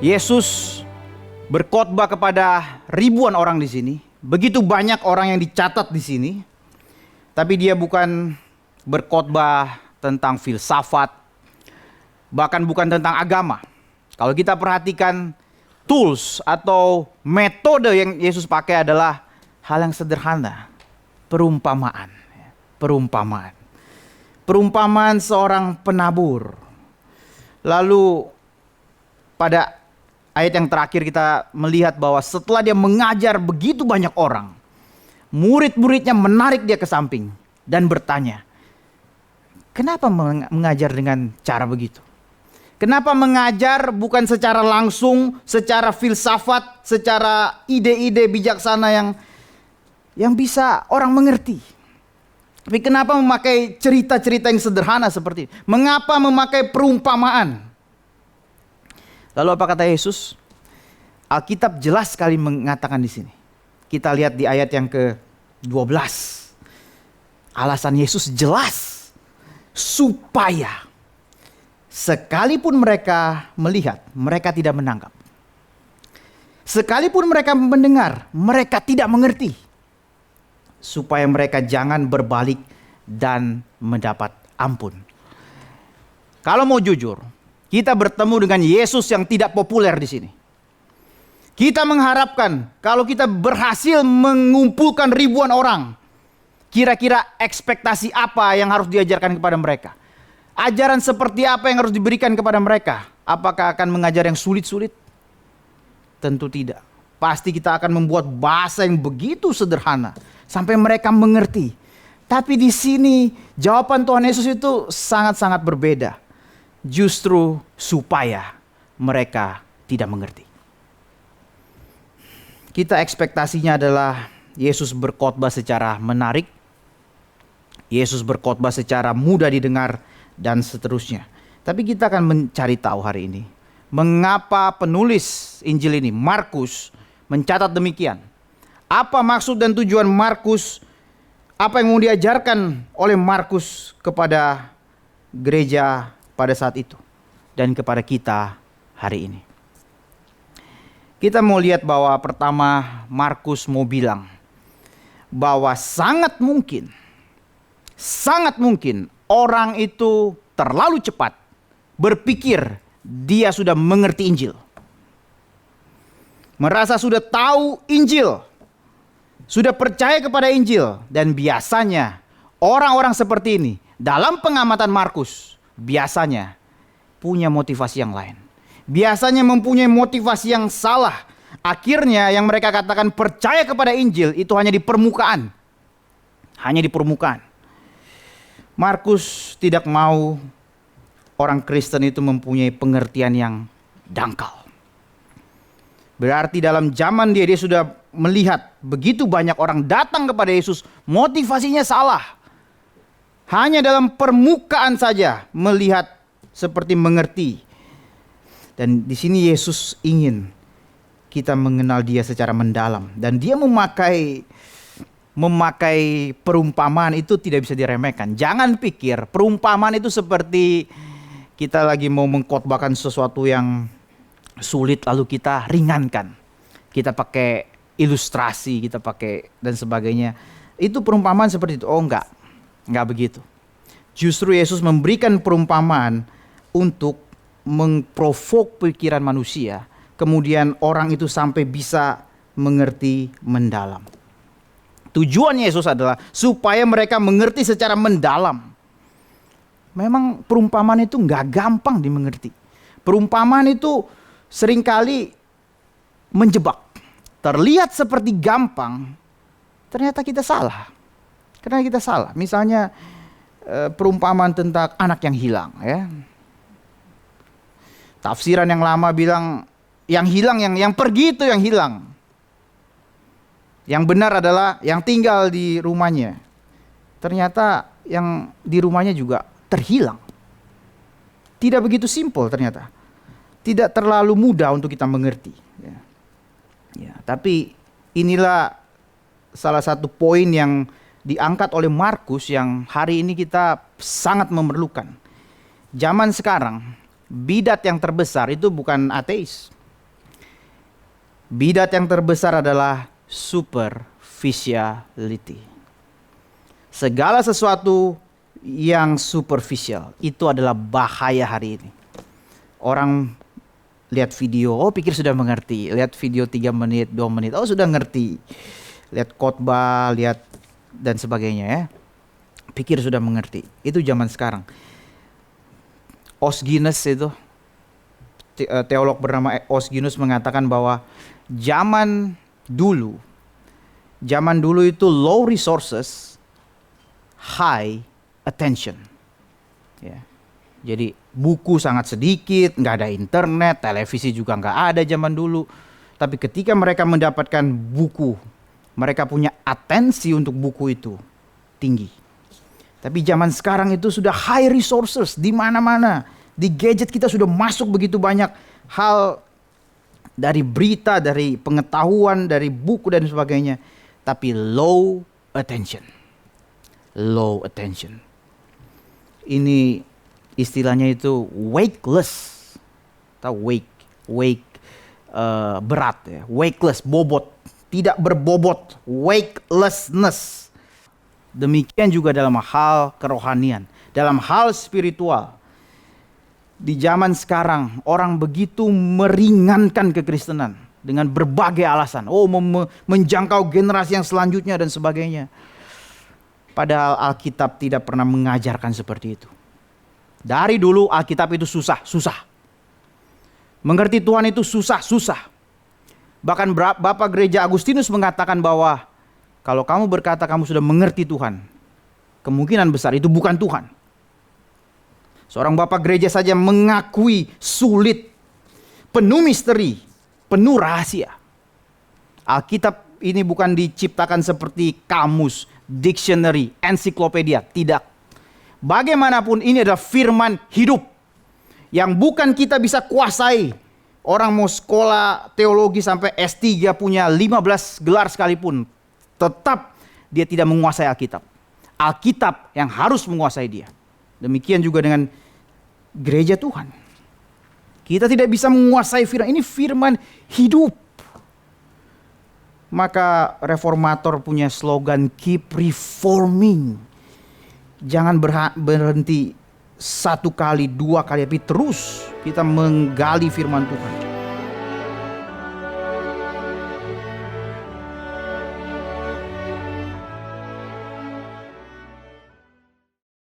Yesus berkhotbah kepada ribuan orang di sini. Begitu banyak orang yang dicatat di sini. Tapi dia bukan berkhotbah tentang filsafat, bahkan bukan tentang agama. Kalau kita perhatikan tools atau metode yang Yesus pakai adalah hal yang sederhana, perumpamaan. Perumpamaan seorang penabur. Lalu pada ayat yang terakhir kita melihat bahwa setelah dia mengajar begitu banyak orang, murid-muridnya menarik dia ke samping dan bertanya, kenapa mengajar dengan cara begitu? Kenapa mengajar bukan secara langsung, secara filsafat, secara ide-ide bijaksana yang bisa orang mengerti? Tapi kenapa memakai cerita-cerita yang sederhana seperti ini? Mengapa memakai perumpamaan? Lalu apa kata Yesus? Alkitab jelas sekali mengatakan di sini. Kita lihat di ayat yang ke-12. Alasan Yesus jelas. Supaya sekalipun mereka melihat, mereka tidak menangkap. Sekalipun mereka mendengar, mereka tidak mengerti. Supaya mereka jangan berbalik dan mendapat ampun. Kalau mau jujur, kita bertemu dengan Yesus yang tidak populer di sini. Kita mengharapkan kalau kita berhasil mengumpulkan ribuan orang, kira-kira ekspektasi apa yang harus diajarkan kepada mereka? Ajaran seperti apa yang harus diberikan kepada mereka? Apakah akan mengajar yang sulit-sulit? Tentu tidak. Pasti kita akan membuat bahasa yang begitu sederhana sampai mereka mengerti. Tapi di sini jawaban Tuhan Yesus itu sangat-sangat berbeda. Justru supaya mereka tidak mengerti. Kita ekspektasinya adalah Yesus berkhotbah secara menarik. Yesus berkhotbah secara mudah didengar dan seterusnya. Tapi kita akan mencari tahu hari ini, mengapa penulis Injil ini, Markus, mencatat demikian. Apa maksud dan tujuan Markus? Apa yang mau diajarkan oleh Markus kepada gereja pada saat itu dan kepada kita hari ini? Kita mau lihat bahwa pertama Markus mau bilang bahwa sangat mungkin orang itu terlalu cepat berpikir dia sudah mengerti Injil. Merasa sudah tahu Injil, sudah percaya kepada Injil. Dan biasanya orang-orang seperti ini dalam pengamatan Markus biasanya punya motivasi yang lain. Biasanya mempunyai motivasi yang salah. Akhirnya yang mereka katakan percaya kepada Injil itu hanya di permukaan. Hanya di permukaan. Markus tidak mau orang Kristen itu mempunyai pengertian yang dangkal. Berarti dalam zaman dia sudah melihat begitu banyak orang datang kepada Yesus, motivasinya salah. Hanya dalam permukaan saja melihat seperti mengerti. Dan di sini Yesus ingin kita mengenal dia secara mendalam. Dan dia memakai perumpamaan itu tidak bisa diremehkan. Jangan pikir perumpamaan itu seperti kita lagi mau mengkhotbahkan sesuatu yang sulit lalu kita ringankan. Kita pakai ilustrasi, kita pakai dan sebagainya. Itu perumpamaan seperti itu. Oh enggak begitu. Justru Yesus memberikan perumpamaan untuk memprovok pikiran manusia. Kemudian orang itu sampai bisa mengerti mendalam. Tujuan Yesus adalah supaya mereka mengerti secara mendalam. Memang perumpamaan itu enggak gampang dimengerti. Perumpamaan itu seringkali menjebak. Terlihat seperti gampang, ternyata kita salah. Karena kita salah. Misalnya perumpamaan tentang anak yang hilang, ya. Tafsiran yang lama bilang yang hilang, yang pergi itu yang hilang. Yang benar adalah yang tinggal di rumahnya. Ternyata yang di rumahnya juga terhilang. Tidak begitu simpel ternyata. Tidak terlalu mudah untuk kita mengerti. Ya, tapi inilah salah satu poin yang diangkat oleh Markus yang hari ini kita sangat memerlukan. Zaman sekarang, bidat yang terbesar itu bukan ateis. Bidat yang terbesar adalah superficiality. Segala sesuatu yang superficial itu adalah bahaya hari ini. Orang lihat video, oh pikir sudah mengerti. Lihat video 3 menit, 2 menit, oh sudah ngerti. Lihat khotbah, lihat dan sebagainya ya. Pikir sudah mengerti. Itu zaman sekarang. Os Guinness itu, teolog bernama Os Guinness mengatakan bahwa zaman dulu itu low resources, high attention. Ya. Jadi buku sangat sedikit, nggak ada internet, televisi juga nggak ada zaman dulu. Tapi ketika mereka mendapatkan buku, mereka punya atensi untuk buku itu tinggi. Tapi zaman sekarang itu sudah high resources di mana-mana. Di gadget kita sudah masuk begitu banyak hal, dari berita, dari pengetahuan, dari buku dan sebagainya. Tapi low attention. Low attention. Ini istilahnya itu wakeless. Tahu wake berat ya. Wakeless, bobot, tidak berbobot, wakelessness. Demikian juga dalam hal kerohanian, dalam hal spiritual. Di zaman sekarang orang begitu meringankan kekristenan dengan berbagai alasan. Oh, menjangkau generasi yang selanjutnya dan sebagainya. Padahal Alkitab tidak pernah mengajarkan seperti itu. Dari dulu Alkitab itu susah. Mengerti Tuhan itu susah. Bahkan Bapak Gereja Agustinus mengatakan bahwa kalau kamu berkata kamu sudah mengerti Tuhan, kemungkinan besar itu bukan Tuhan. Seorang bapak gereja saja mengakui sulit, penuh misteri, penuh rahasia. Alkitab ini bukan diciptakan seperti kamus, dictionary, ensiklopedia. Tidak. Bagaimanapun ini adalah firman hidup yang bukan kita bisa kuasai. Orang mau sekolah teologi sampai S3 punya 15 gelar sekalipun, tetap dia tidak menguasai Alkitab. Alkitab yang harus menguasai dia. Demikian juga dengan gereja Tuhan. Kita tidak bisa menguasai firman. Ini firman hidup. Maka reformator punya slogan keep reforming. Jangan berhenti 1 kali, 2 kali, tapi terus kita menggali firman Tuhan.